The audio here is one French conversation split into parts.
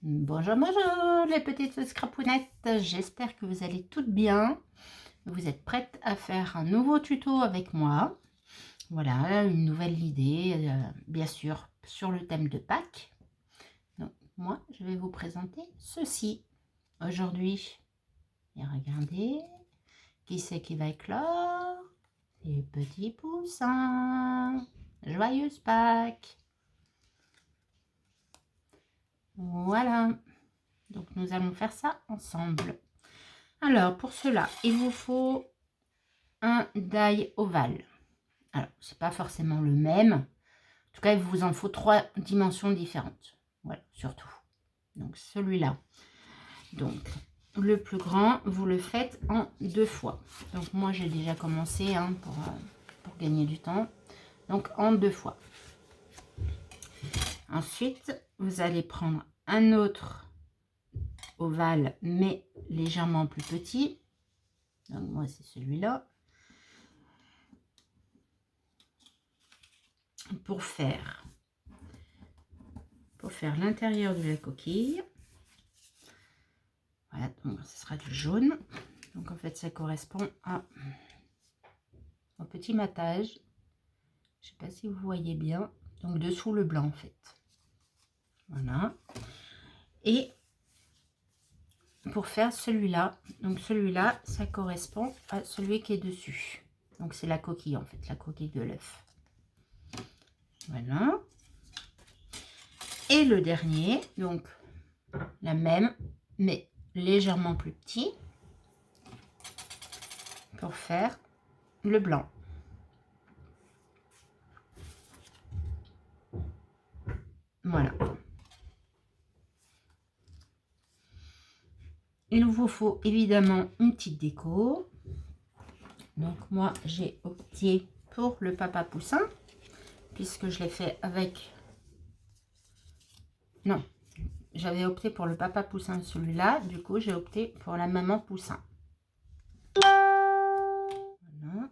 Bonjour, bonjour les petites scrapounettes, j'espère que vous allez toutes bien. Vous êtes prêtes à faire un nouveau tuto avec moi. Voilà, une nouvelle idée, bien sûr, sur le thème de Pâques. Donc, moi, je vais vous présenter ceci aujourd'hui. Et regardez, qui c'est qui va éclore? Les petits poussins. Joyeuse Pâques. Voilà, donc nous allons faire ça ensemble. Alors, pour cela, il vous faut un die ovale. Alors, c'est pas forcément le même. En tout cas, il vous en faut 3 dimensions différentes. Voilà, surtout. Donc, celui-là. Donc, le plus grand, vous le faites en 2 fois. Donc, moi, j'ai déjà commencé pour gagner du temps. Donc, en 2 fois. Ensuite, vous allez prendre un autre ovale, mais légèrement plus petit. Donc, moi, c'est celui-là. Pour faire l'intérieur de la coquille. Voilà, donc ce sera du jaune. Donc en fait, ça correspond au petit matage. Je sais pas si vous voyez bien. Donc dessous le blanc en fait. Voilà. Et pour faire celui-là, donc celui-là, ça correspond à celui qui est dessus. Donc c'est la coquille en fait, la coquille de l'œuf. Voilà. Et le dernier, donc la même, mais légèrement plus petit, pour faire le blanc. Voilà. Il vous faut évidemment une petite déco. Donc moi j'ai opté pour le papa poussin puisque je l'ai fait avec... Non, j'avais opté pour le papa poussin celui-là. Du coup j'ai opté pour la maman poussin. Voilà.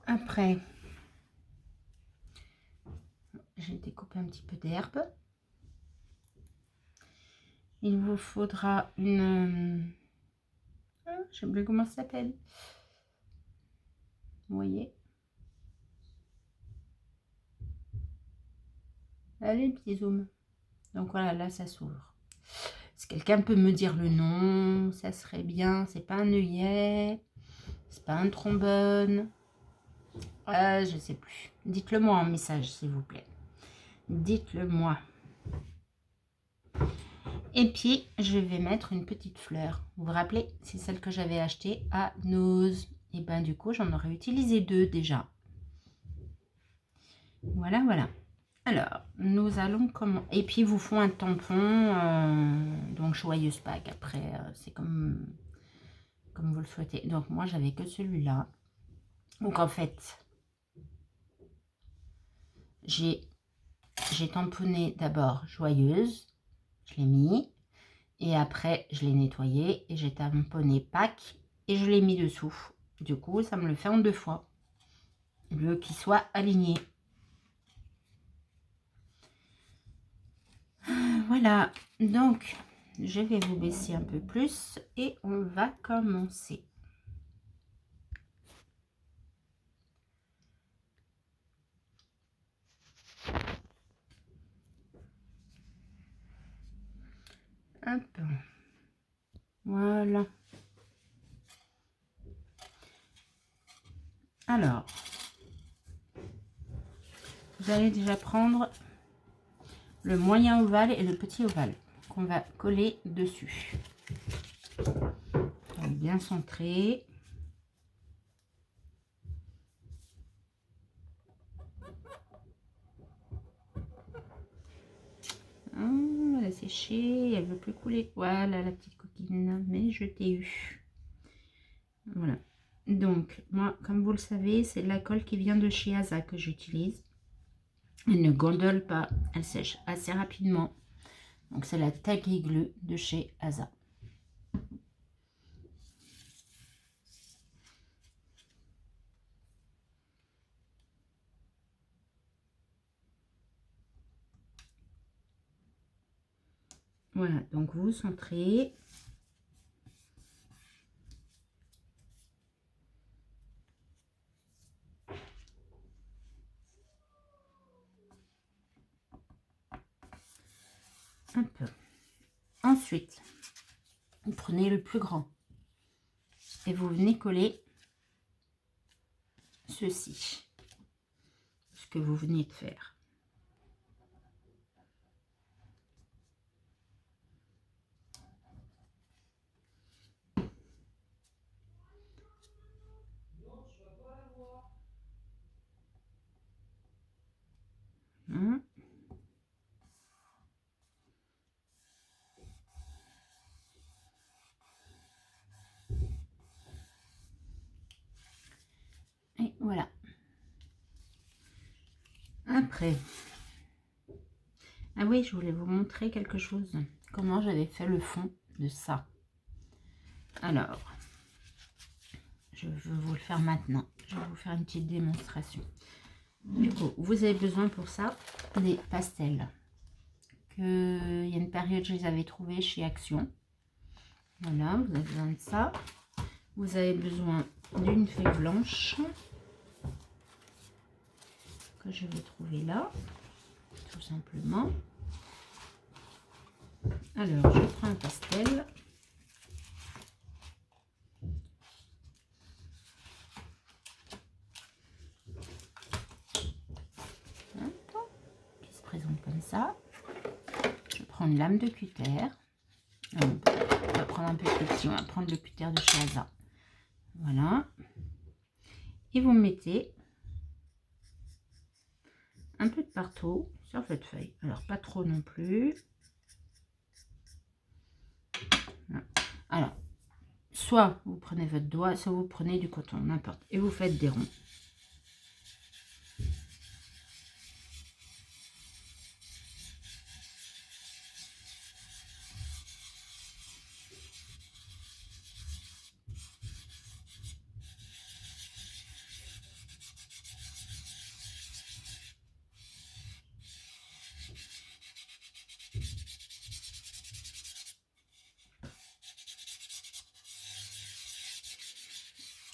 Après, j'ai découpé un petit peu d'herbe. Il vous faudra une... je sais plus comment ça s'appelle. Vous voyez? Allez, petit zoom. Donc voilà, là ça s'ouvre. Si quelqu'un peut me dire le nom, ça serait bien. C'est pas un œillet, c'est pas un trombone. Je sais plus. Dites-le moi en message, s'il vous plaît. Dites-le moi. Et puis, je vais mettre une petite fleur. Vous vous rappelez, c'est celle que j'avais achetée à Nose. Et ben du coup, j'en aurais utilisé 2 déjà. Voilà, voilà. Alors, nous allons comment... Et puis, ils vous font un tampon. Donc, joyeuse Pâques. Après, c'est comme vous le souhaitez. Donc, moi, j'avais que celui-là. Donc, en fait, j'ai tamponné d'abord joyeuse. Je l'ai mis. Et après, je l'ai nettoyé et j'ai tamponné Pâques et je l'ai mis dessous. Du coup, ça me le fait en 2 fois. Je veux qu'il soit aligné. Voilà. Donc, je vais vous baisser un peu plus et on va commencer. Hop. Voilà. Alors, vous allez déjà prendre le moyen ovale et le petit ovale qu'on va coller dessus. Donc, bien centré. Elle a séché, elle veut plus couler. Voilà la petite coquine, mais je t'ai eu. Voilà. Donc, moi, comme vous le savez, c'est de la colle qui vient de chez Asa que j'utilise. Elle ne gondole pas, elle sèche assez rapidement. Donc, c'est la Tacky Glue de chez Asa. Voilà, donc vous centrez. Un peu. Ensuite, vous prenez le plus grand et vous venez coller ceci, ce que vous venez de faire. Et voilà. Après, ah oui, je voulais vous montrer quelque chose. Comment j'avais fait le fond de ça. Alors, je veux vous le faire maintenant. Je vais vous faire une petite démonstration. Du coup, vous avez besoin pour ça des pastels. Il y a une période, je les avais trouvés chez Action. Voilà, vous avez besoin de ça. Vous avez besoin d'une feuille blanche que je vais trouver là, tout simplement. Alors, je prends un pastel. Qui se présente comme ça. Je prends une lame de cutter. On va prendre un peu plus petit, on va prendre le cutter de chez Asa. Voilà. Et vous mettez un peu de partout sur votre feuille. Alors, pas trop non plus. Voilà. Alors, soit vous prenez votre doigt, soit vous prenez du coton, n'importe. Et vous faites des ronds.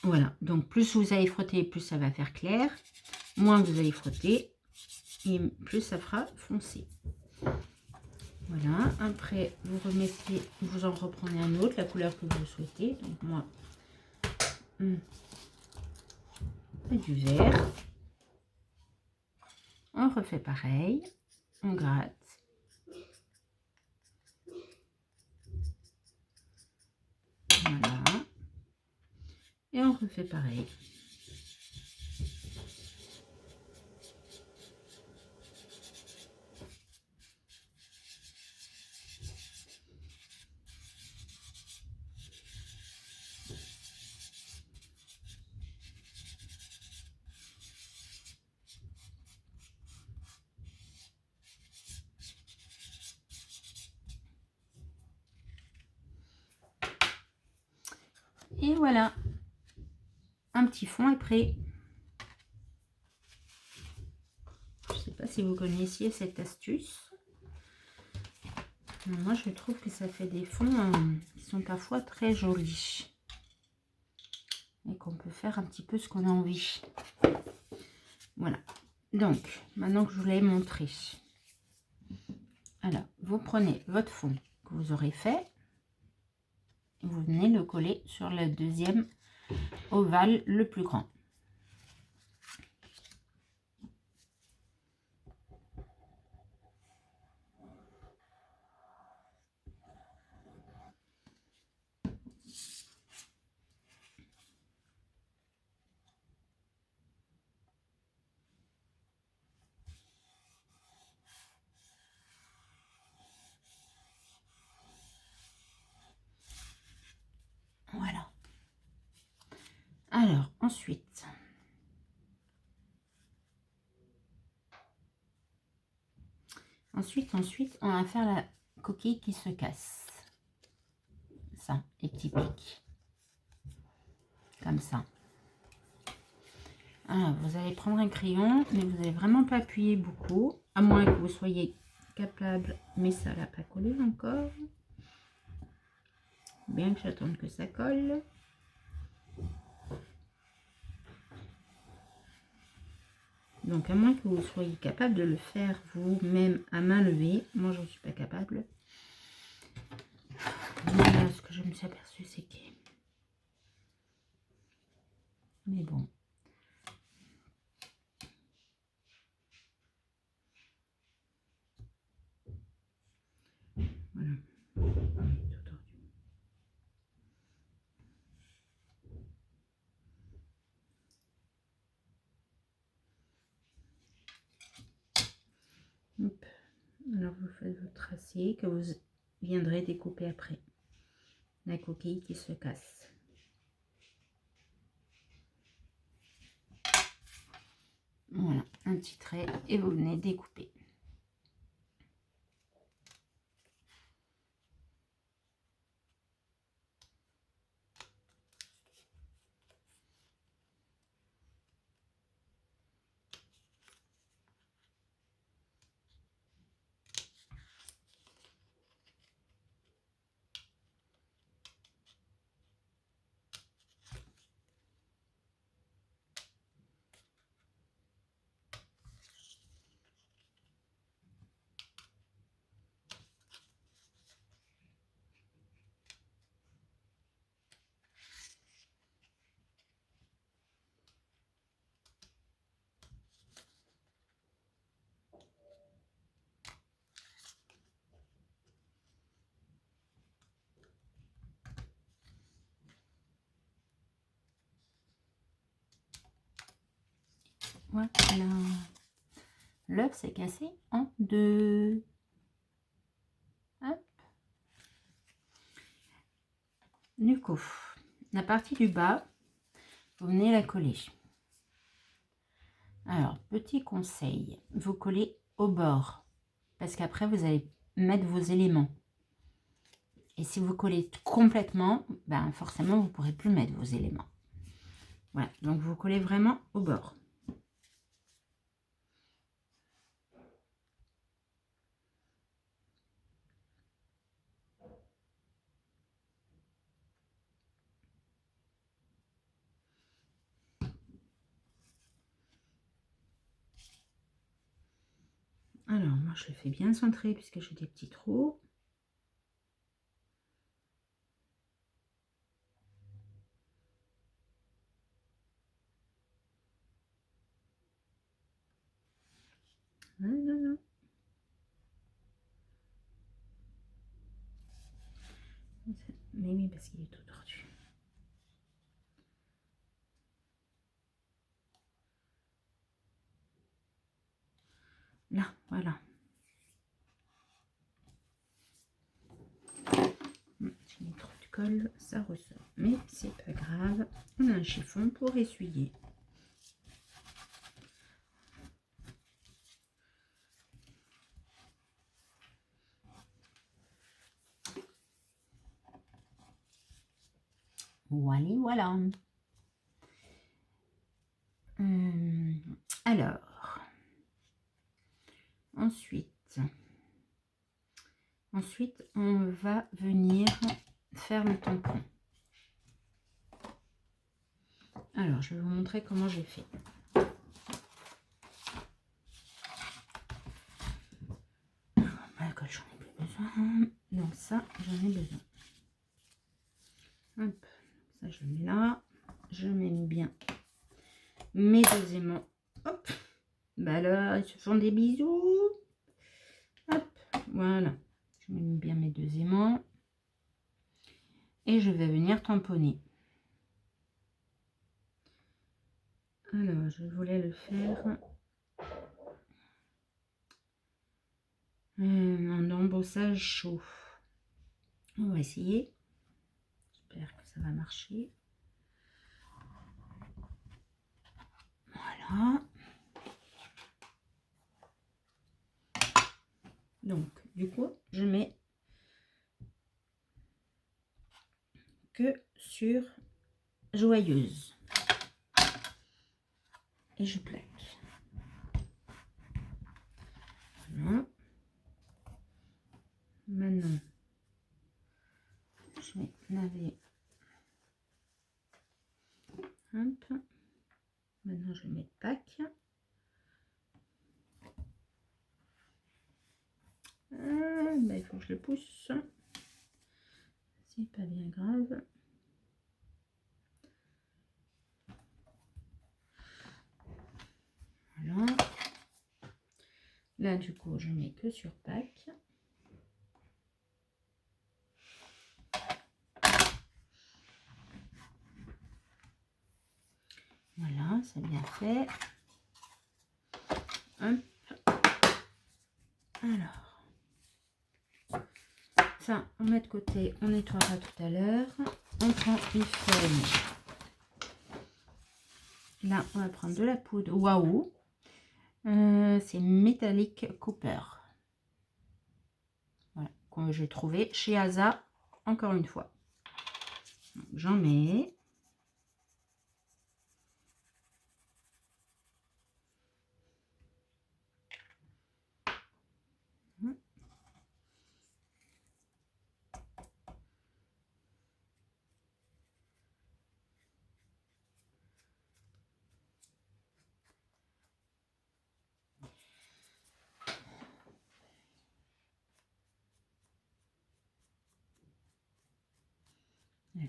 Voilà, donc plus vous allez frotter, plus ça va faire clair. Moins vous allez frotter, et plus ça fera foncé. Voilà, après vous remettez, vous en reprenez un autre, la couleur que vous souhaitez. Donc moi, du vert. On refait pareil, on gratte. Voilà. Et on refait pareil. Et voilà, un petit fond est prêt. Je ne sais pas si vous connaissiez cette astuce. Moi, je trouve que ça fait des fonds qui sont parfois très jolis. Et qu'on peut faire un petit peu ce qu'on a envie. Voilà. Donc, maintenant que je vous l'ai montré. Alors, vous prenez votre fond que vous aurez fait. Et vous venez le coller sur le deuxième ovale le plus grand. Voilà. Alors, ensuite, on va faire la coquille qui se casse. Ça est typique. Comme ça. Alors, vous allez prendre un crayon, mais vous n'allez vraiment pas appuyer beaucoup, à moins que vous soyez capable, mais ça n'a pas collé encore. Bien que j'attende que ça colle. Donc, à moins que vous soyez capable de le faire vous-même à main levée. Moi, je ne suis pas capable. Mais là, ce que je me suis aperçue, c'est que... Mais bon. Voilà. Hop. Alors, vous faites votre tracé que vous viendrez découper après. La coquille qui se casse. Voilà, un petit trait et vous venez découper. Voilà. L'œuf s'est cassé en deux. Hop. Du coup, la partie du bas, vous venez la coller. Alors, petit conseil, vous collez au bord. Parce qu'après, vous allez mettre vos éléments. Et si vous collez complètement, ben forcément, vous ne pourrez plus mettre vos éléments. Voilà, donc vous collez vraiment au bord. Alors, moi, je le fais bien centré puisque j'ai des petits trous. Voilà. Mais oui, parce qu'il est tout tordu. Là, voilà. J'ai mis trop de colle, ça ressort. Mais c'est pas grave. On a un chiffon pour essuyer. Voilà, voilà. Alors, ensuite, on va venir faire le tampon. Alors, je vais vous montrer comment j'ai fait. La colle, j'en ai plus besoin. Donc ça, j'en ai besoin. Hop, ça je le mets là. Je mets bien mes deux aimants. Hop, bah là, ils se font des bisous. Hop, voilà. Je mets bien mes deux aimants. Et je vais venir tamponner. Alors, je voulais le faire en embossage chaud. On va essayer. J'espère que ça va marcher. Voilà. Donc, du coup, je mets que sur joyeuse. Et je plaque. Voilà. je le pousse. C'est pas bien grave. Voilà. Là, du coup, je mets que sur pack. Voilà, c'est bien fait. Hop. Alors, ça, on met de côté, on nettoiera tout à l'heure. On prend une feuille. Là, on va prendre de la poudre. Waouh! C'est Metallic Cooper. Voilà, que j'ai trouvé chez Asa, encore une fois. J'en mets.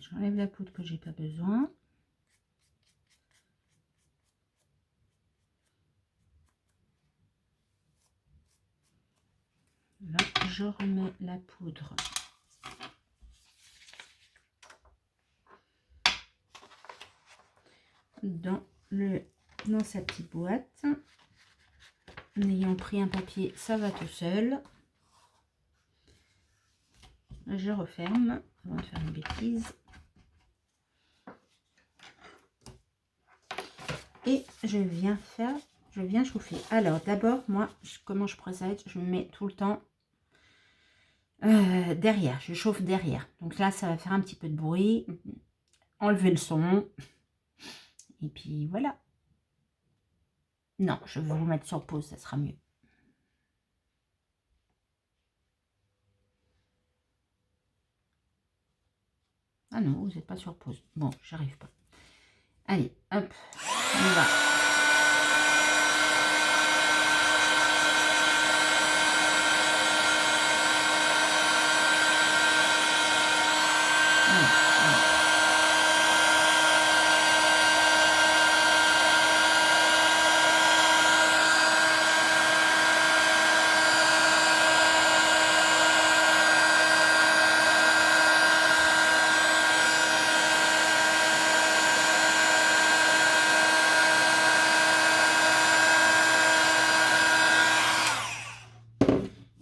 J'enlève la poudre que j'ai pas besoin. Là, je remets la poudre dans sa petite boîte. En ayant pris un papier, ça va tout seul. Je referme avant de faire une bêtise. Et je viens chauffer. Alors d'abord, moi, comment je procède? Je me mets tout le temps derrière. Je chauffe derrière. Donc là, ça va faire un petit peu de bruit. Enlever le son. Et puis voilà. Non, je vais vous mettre sur pause, ça sera mieux. Ah non, vous n'êtes pas sur pause. Bon, j'arrive pas. Allez, hop, on va. Voilà, voilà.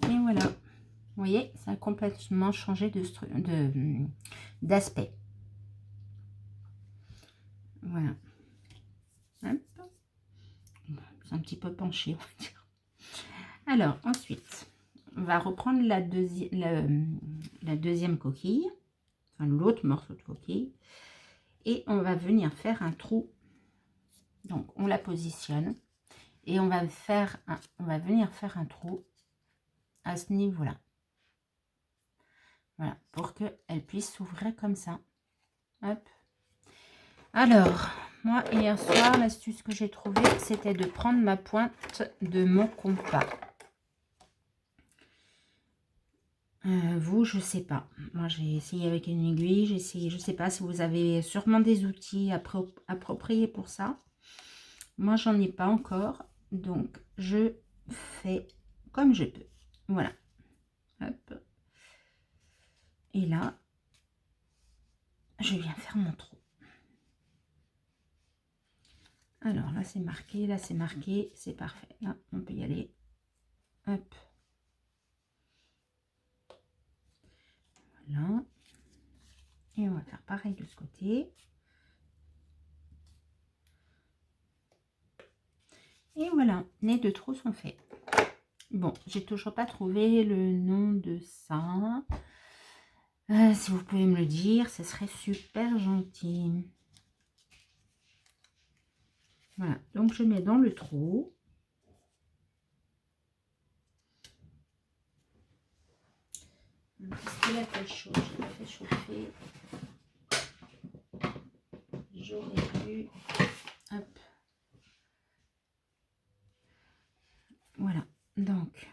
Et voilà. Vous voyez, ça a complètement changé d'aspect. Voilà. Hop. C'est un petit peu penché, on va dire. Alors, ensuite, on va reprendre la deuxième coquille, enfin l'autre morceau de coquille, et on va venir faire un trou. Donc, on la positionne et on va venir faire un trou à ce niveau-là. Voilà, pour qu'elle puisse s'ouvrir comme ça. Hop. Alors, moi, hier soir, l'astuce que j'ai trouvée, c'était de prendre ma pointe de mon compas. Vous, je sais pas. Moi, j'ai essayé avec une aiguille. J'ai essayé, je sais pas si vous avez sûrement des outils appropriés pour ça. Moi, j'en ai pas encore. Donc, je fais comme je peux. Voilà. Hop. Et là, je viens faire mon trou. Alors, là, c'est marqué, c'est parfait. Là, on peut y aller. Hop. Voilà. Et on va faire pareil de ce côté. Et voilà, les deux trous sont faits. Bon, j'ai toujours pas trouvé le nom de ça. Si vous pouvez me le dire, ce serait super gentil. Voilà, donc je mets dans le trou. Parce qu'il a fait chaud, je l'ai fait chauffer. J'aurais dû... Hop. Voilà, donc...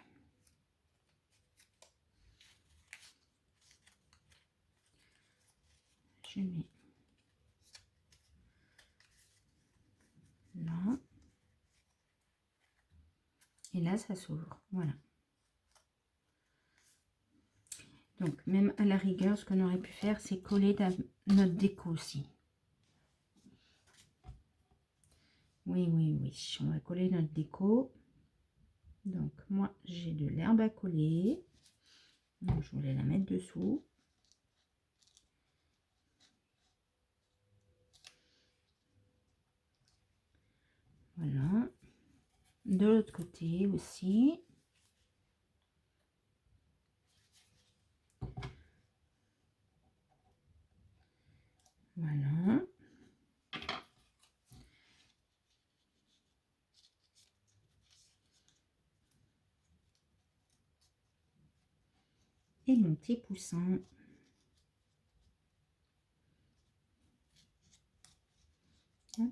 Et là, ça s'ouvre. Voilà. Donc, même à la rigueur, ce qu'on aurait pu faire, c'est coller notre déco aussi. Oui, oui, oui. On va coller notre déco. Donc, moi, j'ai de l'herbe à coller. Donc, je voulais la mettre dessous. Voilà. De l'autre côté aussi. Voilà. Et mon petit poussin. Hop.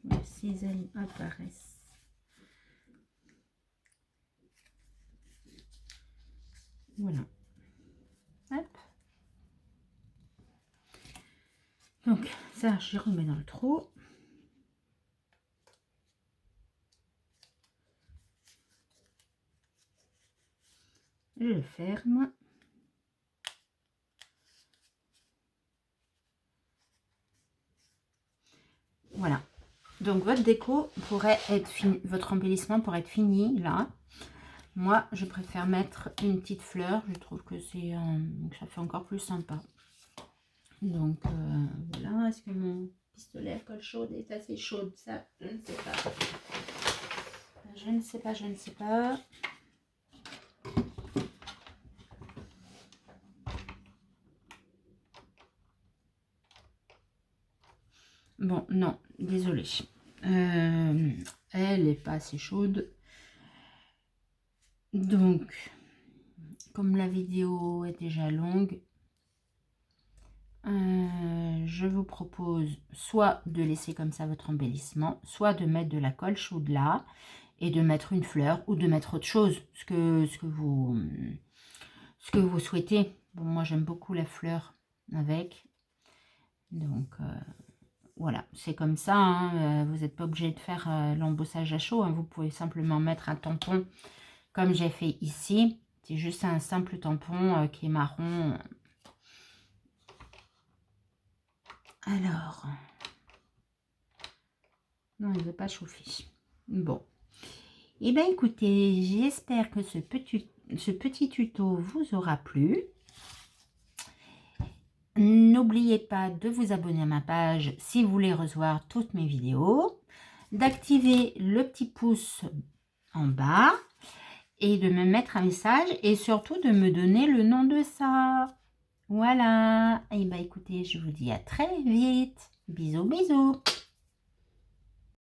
Voilà, ces ailes apparaissent. Voilà. Hop. Donc, ça, je remets dans le trou. Je le ferme. Voilà. Donc, votre déco pourrait être fini, votre embellissement pourrait être fini là. Moi, je préfère mettre une petite fleur. Je trouve que c'est ça fait encore plus sympa. Donc, voilà. Est-ce que mon pistolet à colle chaude est assez chaude? Ça, je ne sais pas. Je ne sais pas, je ne sais pas. Bon, non, désolée. Elle n'est pas assez chaude. Donc, comme la vidéo est déjà longue, je vous propose soit de laisser comme ça votre embellissement, soit de mettre de la colle chaude là et de mettre une fleur ou de mettre autre chose, ce que vous souhaitez. Bon, moi j'aime beaucoup la fleur avec, donc voilà, c'est comme ça, hein. Vous n'êtes pas obligé de faire l'embossage à chaud, hein. Vous pouvez simplement mettre un tampon comme j'ai fait ici. C'est juste un simple tampon qui est marron. Alors, non, il ne veut pas chauffer. Bon, et bien écoutez, j'espère que ce petit tuto vous aura plu. N'oubliez pas de vous abonner à ma page si vous voulez recevoir toutes mes vidéos, d'activer le petit pouce en bas et de me mettre un message et surtout de me donner le nom de ça. Voilà, et bien écoutez, je vous dis à très vite. Bisous, bisous.